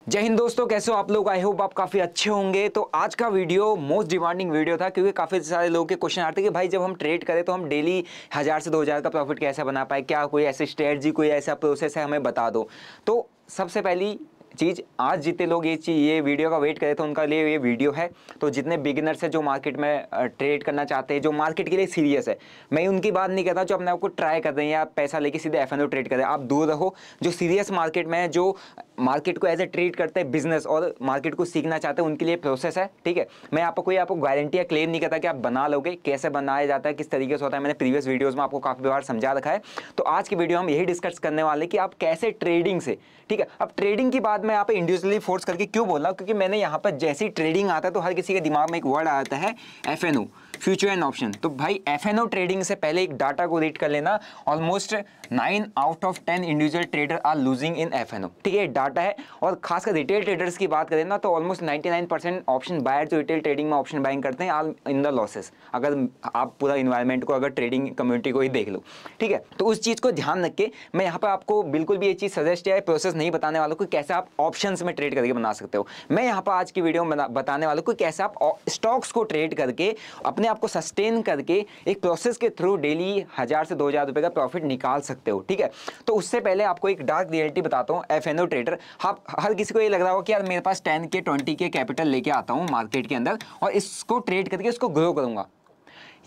जय हिंद दोस्तों, कैसे हो आप लोग। आई होप आप काफ़ी अच्छे होंगे। तो आज का वीडियो मोस्ट डिमांडिंग वीडियो था क्योंकि काफ़ी सारे लोगों के क्वेश्चन आते हैं कि भाई जब हम ट्रेड करें तो हम डेली 1000 से 2000 का प्रॉफिट कैसे बना पाए, क्या कोई ऐसी स्ट्रेटजी कोई ऐसा प्रोसेस है, हमें बता दो। तो सबसे पहली चीज़, आज जितने लोग ये वीडियो का वेट करे तो उनका लिए ये वीडियो है। तो जितने बिगिनर्स हैं जो मार्केट में ट्रेड करना चाहते हैं, जो मार्केट के लिए सीरियस है, मैं उनकी बात नहीं करता जो अपने आप को ट्राई कर रहे हैं या पैसा लेके सीधे एफएनओ ट्रेड करें। आप दूर रहो। जो सीरियस मार्केट में है, जो मार्केट को एज ए ट्रेड करते हैं बिजनेस और मार्केट को सीखना चाहते हैं, उनके लिए प्रोसेस है। ठीक है, मैं आपको गारंटी या क्लेम नहीं करता कि आप बना लोगे। कैसे बनाया जाता है, किस तरीके से होता है, मैंने प्रीवियस वीडियोस में आपको काफ़ी बार समझा रखा है। तो आज की वीडियो हम यही डिस्कस करने वाले कि आप कैसे ट्रेडिंग से, ठीक है। अब ट्रेडिंग की बात मैं यहाँ पे इंडिविजुअली फोर्स करके क्यों बोल रहा हूँ, क्योंकि मैंने यहाँ पर जैसे ही ट्रेडिंग आता है तो हर किसी के दिमाग में एक वर्ड आता है एफएनओ, फ्यूचर एंड ऑप्शन। तो भाई एफएनओ ट्रेडिंग से पहले एक डाटा को रीड कर लेना। Almost 9 out of 10 individual trader are losing in FNO. ठीक है, डाटा है। और खासकर रिटेल ट्रेडर्स की बात करें ना तो ऑलमोस्ट 99% ऑप्शन बायर जो रिटेल ट्रेडिंग में ऑप्शन बाइंग करते हैं आर इन द लॉसेस। अगर आप पूरा इन्वायरमेंट को, अगर ट्रेडिंग कम्युनिटी को ही देख लो, ठीक है। तो उस चीज़ को ध्यान रख के मैं यहाँ पर आपको बिल्कुल भी ये चीज़ सजेस्ट या प्रोसेस नहीं बताने वालों को कैसे आप ऑप्शंस में ट्रेड करके बना सकते हो। मैं यहाँ पर आज की वीडियो में बताने वालों को कैसे आप स्टॉक्स को ट्रेड करके अपने आप को सस्टेन करके एक प्रोसेस के थ्रू डेली 1000 से 2000 रुपए का प्रॉफिट निकाल सकते हो। ठीक है, तो उससे पहले आपको एक डार्क रियलिटी बताता हूँ। एफएनओ ट्रेडर, हर किसी को ये लग रहा होगा कि यार मेरे पास 10 के 20 के कैपिटल लेके आता हूँ मार्केट के अंदर और इसको ट्रेड करके इसको ग्रो करूंगा।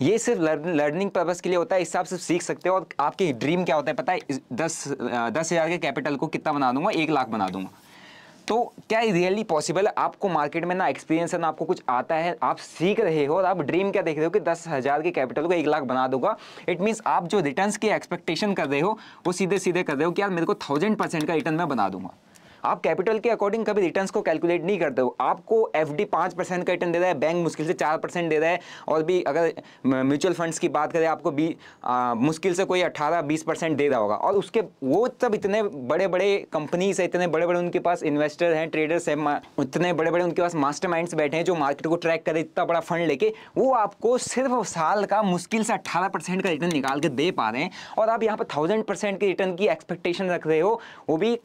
ये सिर्फ लर्निंग पर्पस के लिए होता है, इस हिसाब से सीख सकते हो। और आपकी ड्रीम क्या होता है पता है, 10,000 के कैपिटल को कितना बना दूंगा, 1 लाख बना दूंगा। तो क्या ये रियली पॉसिबल है? आपको मार्केट में ना एक्सपीरियंस है ना आपको कुछ आता है, आप सीख रहे हो और आप ड्रीम क्या देख रहे हो कि 10,000 के कैपिटल को 1 लाख बना दूंगा। इट मीन्स आप जो रिटर्न्स की एक्सपेक्टेशन कर रहे हो वो सीधे सीधे कर रहे हो कि यार मेरे को 1000% का रिटर्न मैं बना दूंगा। आप कैपिटल के अकॉर्डिंग कभी रिटर्न्स को कैलकुलेट नहीं करते हो। आपको एफडी 5% का रिटर्न दे रहा है, बैंक मुश्किल से 4% दे रहा है, और भी अगर म्यूचुअल फंड्स की बात करें आपको भी मुश्किल से कोई 18-20% दे रहा होगा। और उसके वो सब इतने बड़े बड़े कंपनीज है, इतने बड़े बड़े उनके पास इन्वेस्टर हैं, ट्रेडर्स हैं, इतने बड़े बड़े उनके पास मास्टरमाइंड्स बैठे हैं जो मार्केट को ट्रैक करे, इतना बड़ा फंड लेके वो आपको सिर्फ साल का मुश्किल से 18% का रिटर्न निकाल के दे पा रहे हैं। और आप यहाँ पर 1000% के रिटर्न की एक्सपेक्टेशन रख रहे हो, वो भी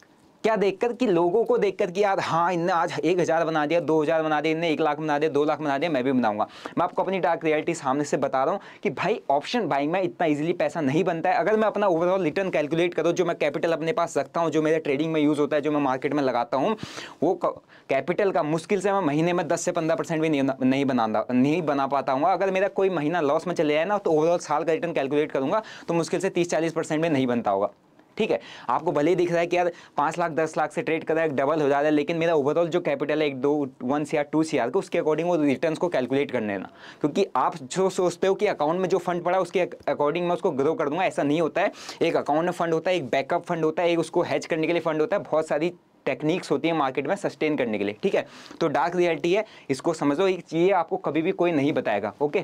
क्या देखकर कि लोगों को देखकर कि यार हाँ इनने आज 1000 बना दिया, 2000 बना दिया, इनने 1 लाख बना दिया, 2 लाख बना दिया, मैं भी बनाऊंगा। मैं आपको अपनी डार्क रियलिटी सामने से बता रहा हूँ कि भाई ऑप्शन बाइंग में इतना इजीली पैसा नहीं बनता है। अगर मैं अपना ओवरऑल रिटर्न कैलकुलेट करूँ, जो मैं कैपिटल अपने पास रखता हूँ, जो मेरे ट्रेडिंग में यूज़ होता है, जो मैं मार्केट में लगाता हूँ, वो कैपिटल का मुश्किल से मैं महीने में 10 से 15% भी नहीं बना पाता हूँ। अगर मेरा कोई महीना लॉस में चले जाए ना तो ओवरऑल साल का रिटर्न कैलकुलेट करूँगा तो मुश्किल से 30-40% में नहीं बनता होगा। ठीक है, आपको भले ही दिख रहा है कि यार 5 लाख 10 लाख से ट्रेड कर रहा है, डबल हो जा रहा है, लेकिन मेरा ओवरऑल जो कैपिटल है 1 CR 2 CR का, उसके अकॉर्डिंग वो रिटर्न्स को कैलकुलेट कर लेना। क्योंकि आप जो सोचते हो कि अकाउंट में जो फंड पड़ा उसके अकॉर्डिंग मैं उसको ग्रो कर दूंगा, ऐसा नहीं होता है। एक अकाउंट में फंड होता है, एक बैकअप फंड होता है, एक उसको हेज करने के लिए फंड होता है, बहुत सारी टेक्निक्स होती है मार्केट में सस्टेन करने के लिए। ठीक है, तो डार्क रियलिटी है, इसको समझो। ये आपको कभी भी कोई नहीं बताएगा। ओके,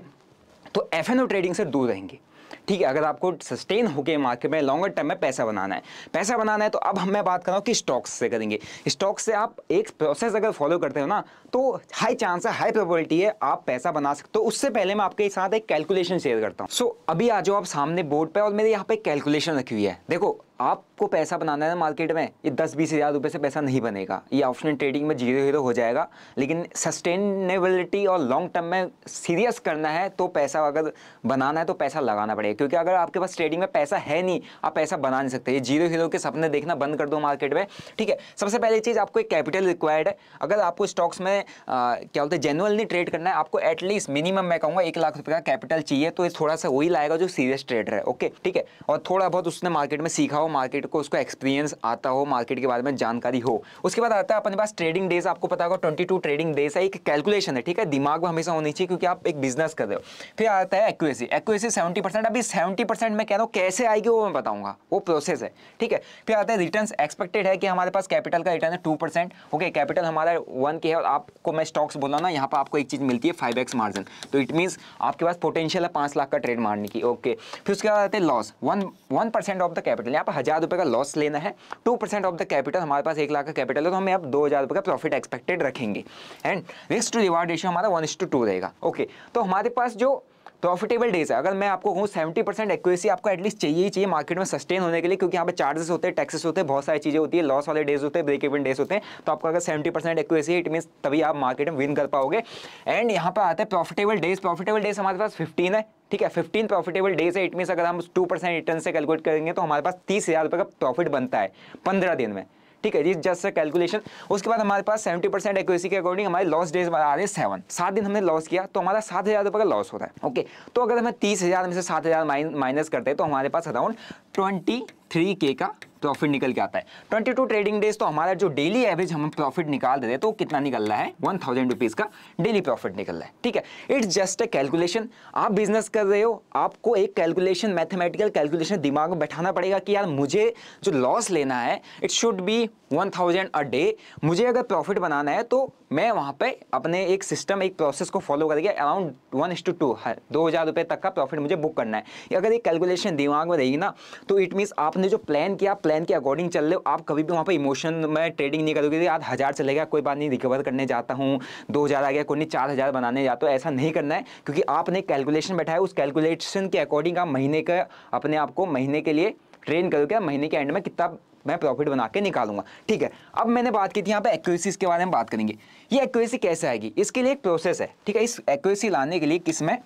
तो एफएनओ ट्रेडिंग से दूर रहेंगे। ठीक है, अगर आपको सस्टेन होकर मार्केट में लॉन्गर टर्म में पैसा बनाना है तो अब मैं बात कर रहा हूँ कि स्टॉक्स से करेंगे। स्टॉक्स से आप एक प्रोसेस अगर फॉलो करते हो ना तो हाई चांस है, हाई प्रोबेबिलिटी है आप पैसा बना सकते हो। उससे पहले मैं आपके साथ एक कैलकुलेशन शेयर करता हूँ। सो अभी आ जाओ आप सामने बोर्ड पे और मेरे यहाँ पे कैलकुलेशन रखी हुई है। देखो, आपको पैसा बनाना है ना मार्केट में, ये 10-20 हज़ार रुपये से पैसा नहीं बनेगा। ये ऑप्शन ट्रेडिंग में 0-0 हो जाएगा। लेकिन सस्टेनेबिलिटी और लॉन्ग टर्म में सीरियस करना है तो पैसा अगर बनाना है तो पैसा लगाना पड़ेगा। क्योंकि अगर आपके पास ट्रेडिंग में पैसा है नहीं, आप पैसा बना नहीं सकते। ये 0-0 के सपने देखना बंद कर दो मार्केट में। ठीक है, सबसे पहली चीज़ आपको एक कैपिटल रिक्वायर्ड है। अगर आपको स्टॉक्स में क्या बोलते हैं जेन्युइनली ट्रेड करना है, आपको एटलीस्ट मिनिमम मैं कहूँगा 1 लाख रुपये का कैपिटल चाहिए। तो ये थोड़ा सा वही लाएगा जो सीरियस ट्रेडर है। ओके, ठीक है, और थोड़ा बहुत उसने मार्केट में सीखा हो, मार्केट को उसको एक्सपीरियंस आता हो, मार्केट के बारे में जानकारी हो। उसके बाद आता है अपने पास ट्रेडिंग डेज। आपको पता होगा 22 ट्रेडिंग डेज है। एक कैलकुलेशन है, ठीक है, दिमाग में हमेशा होनी चाहिए क्योंकि आप एक बिजनेस कर रहे हो। फिर आता है एक्यूरेसी 70%। अभी 70% में कह रहा हूँ कैसे आएगी वो मैं बताऊंगा, वो प्रोसेस है। ठीक है, फिर आता है रिटर्न्स। एक्सपेक्टेड है कि हमारे पास कैपिटल का रिटर्न है 2%। ओके, कैपिटल हमारा 1 के है और आपको मैं स्टॉक्स बोला ना, यहाँ पर आपको एक चीज मिलती है 5x मार्जिन। तो इट मीन्स आपके पास पोटेंशियल है 5 लाख का ट्रेड मारने की। ओके, फिर उसके बाद आते हैं लॉस। 1% ऑफ द कैपिटल, यहाँ पर 1000 रुपये का लॉस लेना है। 2% ऑफ द कैपिटल, हमारे पास 1 लाख का कैपिटल है तो हमें अब 2000 रुपये का प्रॉफिट एक्सपेक्टेड रखेंगे। And risk to reward ratio हमारा 1:2 रहेगा। ओके, तो हमारे पास जो प्रॉफिटेबल डेज है, अगर मैं आपको कहूँ 70% एक्यूरेसी आपको एटलीस्ट चाहिए ही चाहिए मार्केट में सस्टेन होने के लिए, क्योंकि यहाँ पे चार्जेस होते हैं, टैक्सेस होते हैं, बहुत सारी चीजें होती है, लॉस वाले डेज होते हैं, ब्रेक इवन डेज होते हैं। तो आपको अगर 70% एक्यूरेसी है, इट मींस तभी आप मार्केट में विन कर पाओगे। एंड यहाँ पर आते हैं प्रॉफिटेबल डेज। प्रॉफिटेबल डेज हमारे पास 15 है, ठीक है, 15 प्रॉफिटेबल डेज है। इट मींस अगर हम 2% रिटर्न से कैलकुलेट करेंगे तो हमारे पास 30,000 रुपये का प्रॉफिट बनता है 15 दिन में, ठीक है जी, जस्ट कैलकुलेशन। उसके बाद हमारे पास 70% एक्यूरेसी के अकॉर्डिंग हमारे लॉस डेज आ रहे हैं 7 दिन हमने लॉस किया तो हमारा 7,000 रुपये का लॉस होता है। ओके, तो अगर हमें 30,000 में से 7,000 माइनस करते हैं तो हमारे पास अराउंड 23K का प्रॉफिट निकल के आता है। 22 ट्रेडिंग डेज तो हमारा जो डेली एवरेज हम प्रॉफिट निकाल देते हैं तो कितना निकल रहा है, 1000 रुपीज़ का डेली प्रॉफिट निकल रहा है, ठीक है। It's just a calculation. आप बिजनेस कर रहे हो, आपको एक कैलकुलेशन, मैथमेटिकल कैलकुलेशन दिमाग में बैठाना पड़ेगा कि यार मुझे जो लॉस लेना है it should be 1000 a day. मुझे अगर प्रॉफिट बनाना है तो मैं वहाँ पे अपने एक सिस्टम, एक प्रोसेस को फॉलो करके अराउंड 1:2 2,000 रुपये तक का प्रॉफिट मुझे बुक करना है। अगर ये कैलकुलेशन दिमाग में रहेगी ना तो इट मीन्स आपने जो प्लान किया, प्लान के अकॉर्डिंग चल रहे हो। आप कभी भी वहाँ पे इमोशन में ट्रेडिंग नहीं करोगे, यार 1000 चलेगा कोई बात नहीं, रिकवर करने जाता हूँ, 2000 आ गया कोई नहीं, 4000 बनाने जाता हूँ, ऐसा नहीं करना है। क्योंकि आपने कैलकुलेशन बैठाया, उस कैलकुलेशन के अकॉर्डिंग आप महीने का अपने आप को महीने के लिए ट्रेन करोगे, महीने के एंड में कितना मैं प्रॉफिट बना के निकालूंगा, ठीक है। अब मैंने बात की थी यहाँ पे एक्यूरेसी के बारे में बात करेंगे। ये एक्यूरेसी कैसे आएगी, इसके लिए एक प्रोसेस है, ठीक है। इस एक्यूरेसी लाने के लिए किसमें,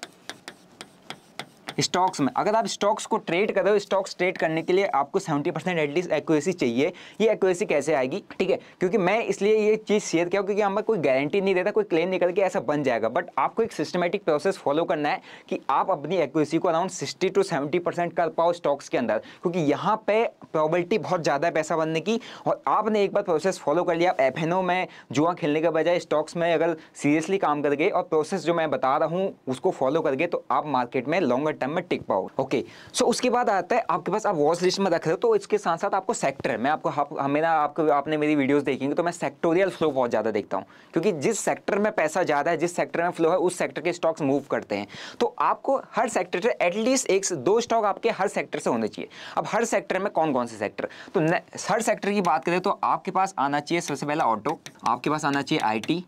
स्टॉक्स में। अगर आप स्टॉक्स को ट्रेड कर रहे हो, स्टॉक्स ट्रेड करने के लिए आपको 70% एटलीस्ट एक्यूरेसी चाहिए। ये एक्यूरेसी कैसे आएगी, ठीक है, क्योंकि मैं इसलिए ये चीज़ शेयर किया क्योंकि हमें कोई गारंटी नहीं देता, कोई क्लेम निकल के ऐसा बन जाएगा, बट आपको एक सिस्टमेटिक प्रोसेस फॉलो करना है कि आप अपनी एक्यूरेसी को अराउंड 60 to 70% कर पाओ स्टॉक्स के अंदर, क्योंकि यहाँ पे प्रोबेबिलिटी बहुत ज़्यादा है पैसा बनने की। और आपने एक बार प्रोसेस फॉलो कर लिया, एफएनओ में जुआ खेलने के बजाय स्टॉक्स में अगर सीरियसली काम कर गए और प्रोसेस जो मैं बता रहा हूँ उसको फॉलो करके, तो आप मार्केट में लॉन्गर टर्म में टिक पाओ। ओके, सो उसके बाद आता है आपके पास, आप वॉच लिस्ट में रख रहे हो तो इसके साथ साथ आपको सेक्टर, मैं आपको मेरा आपको आपने मेरी वीडियोस देखेंगे तो मैं सेक्टोरियल फ्लो बहुत ज़्यादा देखता हूँ, क्योंकि जिस सेक्टर में पैसा ज़्यादा है, जिस सेक्टर में फ्लो है, उस सेक्टर के स्टॉक्स मूव करते हैं। तो आपको हर सेक्टर से एटलीस्ट 1 से 2 स्टॉक आपके हर सेक्टर से होने चाहिए। अब हर सेक्टर में कौन कौन से सेक्टर, तो हर सेक्टर की बात करें तो आपके पास आना चाहिए सबसे पहला ऑटो, आपके पास आना चाहिए IT,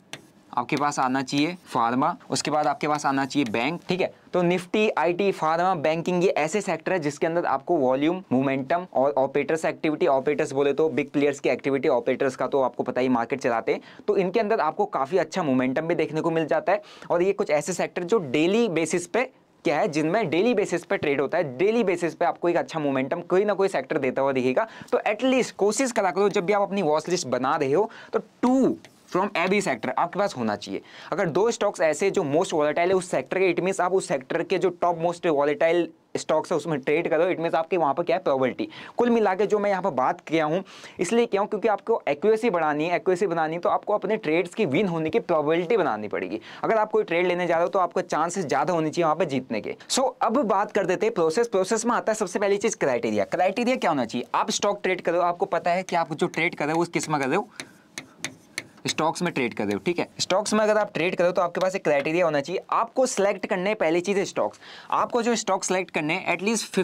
आपके पास आना चाहिए फार्मा, उसके बाद आपके पास आना चाहिए बैंक, ठीक है। तो निफ्टी, IT, फार्मा, बैंकिंग, ये ऐसे सेक्टर है जिसके अंदर आपको वॉल्यूम, मोमेंटम और ऑपरेटर्स एक्टिविटी, ऑपरेटर्स बोले तो बिग प्लेयर्स की एक्टिविटी, ऑपरेटर्स का तो आपको पता ही मार्केट चलाते हैं, तो इनके अंदर आपको काफ़ी अच्छा मोमेंटम भी देखने को मिल जाता है। और ये कुछ ऐसे सेक्टर जो डेली बेसिस पे क्या है, जिनमें डेली बेसिस पे ट्रेड होता है, डेली बेसिस पे आपको एक अच्छा मोमेंटम कोई ना कोई सेक्टर देता हुआ दिखेगा। तो एटलीस्ट कोशिश करा करो जब भी आप अपनी वॉच लिस्ट बना रहे हो तो 2 फ्रॉम एवरी सेक्टर आपके पास होना चाहिए। अगर 2 स्टॉक्स ऐसे जो मोस्ट वॉलेटाइल है उस सेक्टर के, इट मींस आप उस सेक्टर के जो टॉप मोस्ट वॉलेटाइल स्टॉक्स है उसमें ट्रेड करो, इट मींस आपके वहाँ पर क्या है प्रोबेबिलिटी। कुल मिला के जो मैं यहाँ पर बात किया हूँ इसलिए क्यों, क्योंकि आपको एक्यूरेसी बढ़ानी है, एक्यूरेसी बनानी तो आपको अपने ट्रेड्स की विन होने की प्रोबेबिलिटी बनानी पड़ेगी। अगर आप कोई ट्रेड लेने जा रहे हो तो आपको चांसेस ज़्यादा होनी चाहिए वहाँ पर जीतने के। सो अब बात कर देते हैं प्रोसेस। प्रोसेस में आता है सबसे पहली चीज़ क्राइटेरिया। क्राइटेरिया क्या होना चाहिए, आप स्टॉक ट्रेड करो, आपको पता है कि आप जो ट्रेड कर रहे हो उस किस में कर रहे हो, स्टॉक्स में ट्रेड कर रहे हो, ठीक है। स्टॉक्स में अगर आप ट्रेड करो तो आपके पास एक क्राइटेरिया होना चाहिए, आपको सिलेक्ट करने पहली चीज़ है स्टॉक्स। आपको जो स्टॉक सिलेक्ट करने एटलीस्ट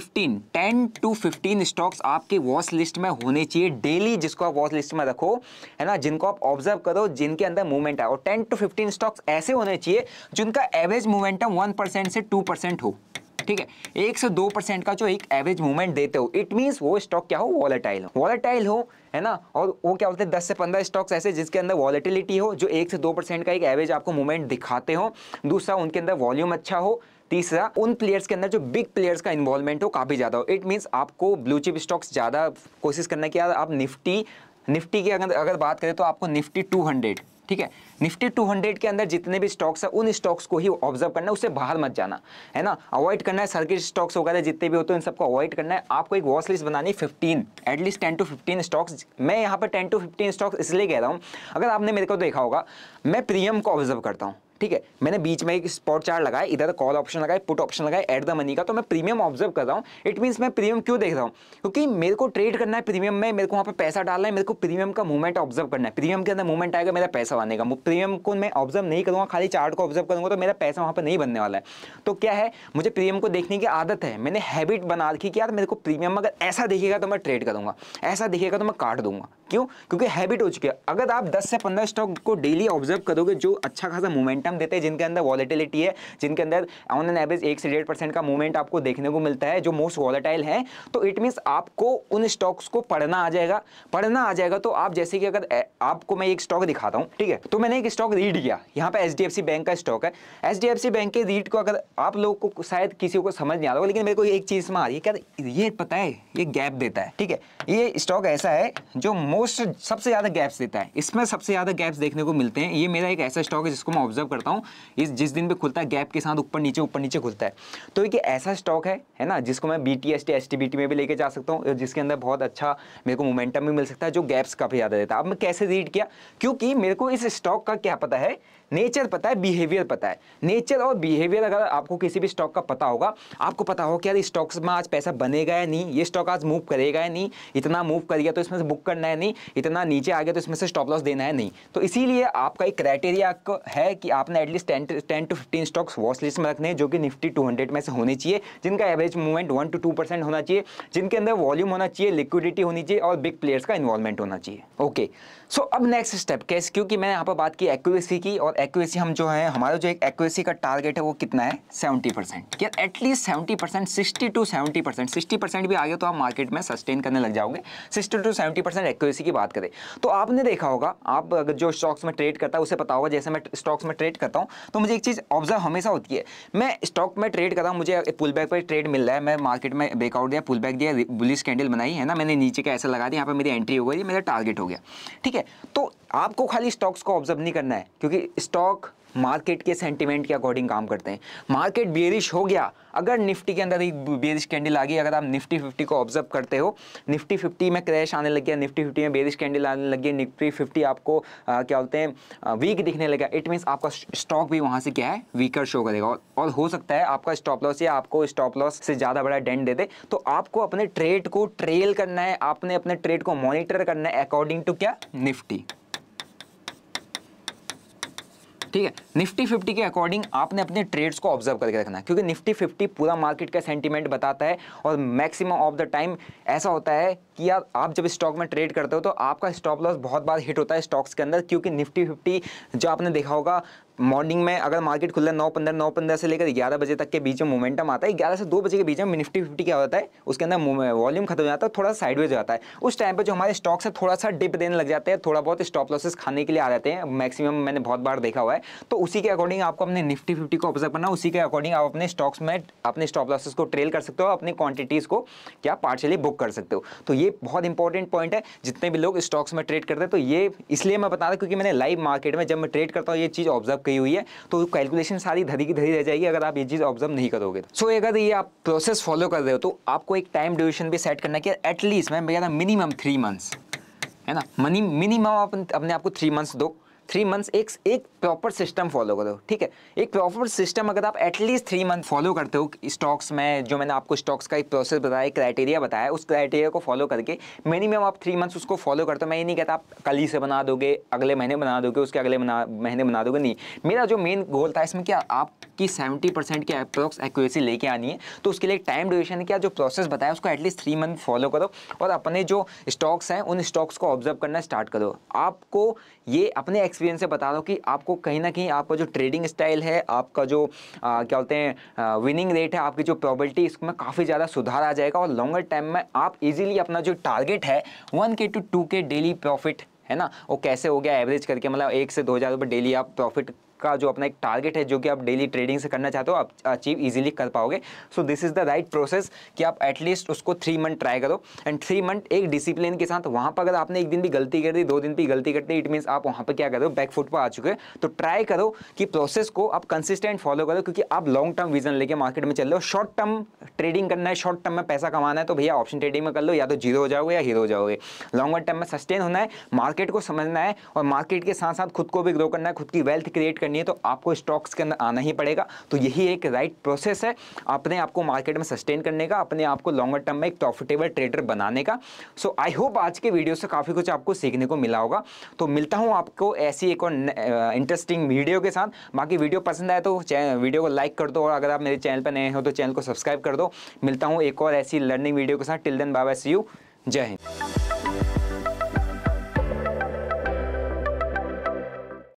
10 to 15 स्टॉक्स आपकी वॉच लिस्ट में होने चाहिए डेली, जिसको आप वॉच लिस्ट में रखो, है ना, जिनको आप ऑब्जर्व करो, जिनके अंदर मूवमेंट है। और 10 to 15 स्टॉक्स ऐसे होने चाहिए जिनका एवरेज मूवमेंटम 1% से 2% हो, ठीक है। 1 से 2% का जो एक एवरेज मूवमेंट देते हो, इट मींस वो स्टॉक क्या हो, वॉलेटाइल हो, है ना। और वो क्या बोलते हैं 10 से 15 स्टॉक्स ऐसे जिसके अंदर वॉलेटिलिटी हो, जो 1 से 2% का एक एवरेज आपको मूवमेंट दिखाते हो। दूसरा, उनके अंदर वॉल्यूम अच्छा हो। तीसरा, उन प्लेयर्स के अंदर जो बिग प्लेयर्स का इन्वॉल्वमेंट हो काफ़ी ज़्यादा हो। इट मींस आपको ब्लू चिप स्टॉक्स ज़्यादा कोशिश करना कि यार आप निफ्टी की अगर बात करें तो आपको निफ्टी 200, ठीक है, निफ्टी 200 के अंदर जितने भी स्टॉक्स है उन स्टॉक्स को ही ऑब्जर्व करना है, उससे बाहर मत जाना, है ना। अवॉइड करना है सर्किट स्टॉक्स वगैरह जितने भी होते हैं इन सबको अवॉइड करना है। आपको एक वॉच लिस्ट बनानी है 15, एटलीस्ट 10 to 15 स्टॉक्स। मैं यहाँ पर 10 to 15 स्टॉक्स इसलिए कह रहा हूँ, अगर आपने मेरे को देखा होगा मैं प्रीमियम को ऑब्जर्व करता हूँ, ठीक है। मैंने बीच में एक स्पॉट चार्ट लगाया, इधर कॉल ऑप्शन लगाए, पुट ऑप्शन लगाए, एट द मनी का, तो मैं प्रीमियम ऑब्जर्व कर रहा हूँ। इट मींस मैं प्रीमियम क्यों देख रहा हूँ, क्योंकि मेरे को ट्रेड करना है प्रीमियम में, मेरे को वहाँ पे पैसा डालना है, मेरे को प्रीमियम का मूवमेंट ऑब्जर्व करना है। प्रीमियम के अंदर मूवमेंट आएगा, मेरा पैसा बनेगा। प्रीमियम को मैं ऑब्जर्व नहीं करूँगा, खाली चार्ट को ऑब्जर्व करूँगा तो मेरा पैसा वहाँ पर नहीं बनने वाला है। तो क्या है, मुझे प्रीमियम को देखने की आदत है, मैंने हैबिट बना रखी कि यार मेरे को प्रीमियम अगर ऐसा दिखेगा तो मैं ट्रेड करूँगा, ऐसा दिखेगा तो मैं काट दूंगा, क्यों? क्योंकि हैबिट हो चुकी है। अगर आप 10 से 15 स्टॉक को डेली ऑब्जर्व करोगे जो अच्छा खासा मोमेंटम देते हैं, जिनके अंदर वॉलेटिलिटी है, जिनके अंदर ऑन एन एवरेज 1 से 1.5% का मूवमेंट आपको देखने को मिलता है, जो मोस्ट वॉलेटाइल है, तो इट मीन्स आपको उन स्टॉक्स को पढ़ना आ जाएगा। तो आप जैसे कि अगर आपको मैं एक स्टॉक दिखाता हूँ, ठीक है, तो मैंने एक स्टॉक रीड किया, यहाँ पे HDFC बैंक का स्टॉक है। HDFC बैंक के रीड को अगर आप लोगों को शायद किसी को समझ नहीं आ रहा होगा, लेकिन मेरे को एक चीज में आ रही है, क्या ये पता है, ये गैप देता है, ठीक है, ये स्टॉक ऐसा है जो मोस्ट सबसे ज्यादा गैप्स देता है, इसमें सबसे ज्यादा गैप्स देखने को मिलते हैं। ये मेरा एक ऐसा स्टॉक है जिसको मैं ऑब्जर्व करता हूँ, इस जिस दिन पे खुलता है गैप के साथ ऊपर नीचे खुलता है। तो ये ऐसा स्टॉक है ना, जिसको मैं BTST STBT में भी लेके जा सकता हूँ, जिसके अंदर बहुत अच्छा मेरे को मोमेंटम भी मिल सकता है, जो गैप्स काफी ज्यादा देता है। अब मैं कैसे रीड किया, क्योंकि मेरे को इस स्टॉक का क्या पता है, नेचर पता है, बिहेवियर पता है। नेचर और बिहेवियर अगर आपको किसी भी स्टॉक का पता होगा, आपको पता हो कि यार इस स्टॉक्स में आज पैसा बनेगा या नहीं, ये स्टॉक आज मूव करेगा या नहीं, इतना मूव कर गया तो इसमें से बुक करना है नहीं, इतना नीचे आ गया तो इसमें से स्टॉप लॉस देना है नहीं। तो इसीलिए आपका एक क्राइटेरिया है कि आपने at least 10 to 15 stocks watch list में रखने हैं, जो कि निफ्टी 200 में से होने चाहिए, जिनका एवरेज मूवमेंट 1 to 2% होना चाहिए, जिनके अंदर वॉल्यूम होना चाहिए, लिक्विडिटी होनी चाहिए और बिग प्लेयर्स का इन्वॉल्वमेंट होना चाहिए। ओके, सो अब नेक्स्ट स्टेप कैसे, क्योंकि मैंने यहाँ पर बात की एक्यूरेसी की, और एक्यूरेसी हम जो है, हमारा जो एक एक्यूरेसी का टारगेट है वो कितना है, 70%। क्या एटलीस्ट 70%, 60 to 70%, 60% भी आ गया तो आप मार्केट में सस्टेन करने लग जाओगे। 60 to 70% एक्यूरेसी की बात करें तो आपने देखा होगा, आप अगर जो स्टॉक्स में ट्रेड करता है उसे पता होगा, जैसे मैं स्टॉक्स में ट्रेड करता हूँ तो मुझे एक चीज़ ऑब्जर्व हमेशा होती है, मैं स्टॉक में ट्रेड कर रहा हूँ, मुझे पुल बैक पर ट्रेड मिल रहा है, मैं मार्केट में ब्रेकआउट दिया, पुल बैक दिया, बुलिश कैंडल बनाई है ना, मैंने नीचे का ऐसा लगा दिया, यहाँ पर मेरी एंट्री हो गई, मेरा टारगेट हो गया, ठीक है। तो आपको खाली स्टॉक्स को ऑब्जर्व नहीं करना है, क्योंकि स्टॉक मार्केट के सेंटीमेंट के अकॉर्डिंग काम करते हैं। मार्केट बेरिश हो गया, अगर निफ्टी के अंदर एक बेरिश कैंडल आ गई, अगर आप निफ्टी 50 को ऑब्जर्व करते हो, निफ्टी 50 में क्रैश आने लग गया, निफ्टी 50 में बेरिश कैंडल आने लग गई, निफ्टी 50 आपको क्या बोलते हैं वीक दिखने लगा, इट मीन्स आपका स्टॉक भी वहां से क्या है, वीकर शो करेगा, और हो सकता है आपका स्टॉप लॉस या आपको स्टॉप लॉस से ज़्यादा बड़ा डेंट दे दे। तो आपको अपने ट्रेड को ट्रेल करना है, आपने अपने ट्रेड को मॉनिटर करना है अकॉर्डिंग टू क्या, निफ्टी, ठीक है। निफ्टी 50 के अकॉर्डिंग आपने अपने ट्रेड्स को ऑब्जर्व करके रखना है, क्योंकि निफ्टी 50 पूरा मार्केट का सेंटीमेंट बताता है, और मैक्सिमम ऑफ द टाइम ऐसा होता है कि यार आप जब स्टॉक में ट्रेड करते हो तो आपका स्टॉप लॉस बहुत बार हिट होता है स्टॉक्स के अंदर, क्योंकि निफ्टी 50 जो आपने देखा होगा मॉर्निंग में अगर मार्केट खुल रहा है 9:15 से लेकर 11 बजे तक के बीच में मोमेंटम आता है, 11 से 2 बजे के बीच में निफ्टी 50 क्या होता है, उसके अंदर वॉल्यूम खत्म हो जाता है, थोड़ा साइडवेज जाता है। उस टाइम पे जो हमारे स्टॉक्स है थोड़ा सा डिप देने लग जाते हैं, थोड़ा बहुत स्टॉप लॉसेस खाने के लिए आ जाते हैं, मैक्सिमम मैंने बहुत बार देखा हुआ है। तो उसी के अकॉर्डिंग आपको अपने निफ्टी 50 को ऑब्जर्व करना, उसी के अकॉर्डिंग आप अपने स्टॉक्स में अपने स्टॉप लॉसेस को ट्रेल कर सकते हो, अपनी क्वांटिटीज को क्या पार्शियली बुक कर सकते हो। तो ये बहुत इंपॉर्टेंट पॉइंट है, जितने भी लोग स्टॉक्स में ट्रेड करते हैं, तो ये इसलिए मैं बता रहा हूं क्योंकि मैंने लाइव मार्केट में जब मैं ट्रेड करता हूँ ये चीज़ ऑब्जर्व की हुई है, तो कैलकुलेशन सारी धरी की धरी रह जाएगी अगर आप ये चीज़ ऑब्जर्व नहीं करोगे। सो अगर ये आप प्रोसेस फॉलो कर रहे हो तो आपको एक टाइम ड्यूरेशन भी सेट करना है कि एटलीस्ट मैं कह रहा मिनिमम 3 मंथ्स है ना, मिनिमम आप अपने आपको 3 मंथ्स दो, 3 मंथ्स एक प्रॉपर सिस्टम फॉलो करो, ठीक है। एक प्रॉपर सिस्टम अगर आप एटलीस्ट 3 मंथ फॉलो करते हो स्टॉक्स में, जो मैंने आपको स्टॉक्स का एक प्रोसेस बताया, क्राइटेरिया बताया, उस क्राइटेरिया को फॉलो करके मिनिमम आप 3 मंथ्स उसको फॉलो करते हो। मैं ये नहीं कहता आप कल ही से बना दोगे, अगले महीने बना दोगे, उसके अगले महीने बना दोगे, नहीं। मेरा जो मेन गोल था इसमें क्या, आपकी 70% की अप्रॉक्स एक्यूरेसी लेके आनी है, तो उसके लिए एक टाइम ड्यूरेशन क्या जो प्रोसेस बताया उसको एटलीस्ट 3 मंथ फॉलो करो, और अपने जो स्टॉक्स हैं उन स्टॉक्स को ऑब्जर्व करना स्टार्ट करो। आपको ये अपने एक्सपीरियंस से बता दो कि आपको कहीं ना कहीं आपका जो ट्रेडिंग स्टाइल है, आपका जो क्या बोलते हैं विनिंग रेट है, आपकी जो प्रोबेबिलिटी, इसमें काफ़ी ज़्यादा सुधार आ जाएगा, और लॉन्गर टाइम में आप इजीली अपना जो टारगेट है 1K to 2K daily profit है ना, वो कैसे हो गया एवरेज करके, मतलब 1 से 2 हज़ार रुपये डेली आप प्रॉफिट का जो अपना एक टारगेट है जो कि आप डेली ट्रेडिंग से करना चाहते हो, आप अचीव इजीली कर पाओगे। So this is the right process कि आप एटलीस्ट उसको 3 मंथ ट्राई करो, एंड 3 मंथ एक डिसिप्लिन के साथ। वहाँ पर अगर आपने एक दिन भी गलती कर दी, 2 दिन भी गलती करते, इट मीन्स आप वहाँ पर क्या करो, बैक फुट पर आ चुके हैं। तो ट्राई करो कि प्रोसेस को आप कंसिस्टेंट फॉलो करो, क्योंकि आप लॉन्ग टर्म विजन लेके मार्केट में चल रहे हो। शॉर्ट टर्म ट्रेडिंग करना है, शॉर्ट टर्म में पैसा कमाना है, तो भैया ऑप्शन ट्रेडिंग में कर लो, या तो जीरो हो जाओगे या हीरो हो जाओगे। लॉन्गर टर्म में सस्टेन होना है, मार्केट को समझना है, और मार्केट के साथ साथ खुद को भी ग्रो करना है, खुद की वेल्थ क्रिएट करनी है, तो आपको स्टॉक्स के अंदर आना ही पड़ेगा। तो यही एक राइट प्रोसेस है अपने आप को मार्केट में सस्टेन करने का, अपने आप को लॉन्गर टर्म में एक प्रॉफिटेबल ट्रेडर बनाने का। सो आई होप आज के वीडियो से काफ़ी कुछ आपको सीखने को मिला होगा। तो मिलता हूँ आपको ऐसी एक और इंटरेस्टिंग वीडियो के साथ। बाकी वीडियो पसंद आए तो वीडियो को लाइक कर दो, और अगर आप मेरे चैनल पर नए हो तो चैनल को सब्सक्राइब कर दो। मिलता हूँ एक और ऐसी लर्निंग वीडियो के साथ। Till then bye bye, see you, जय हिंद।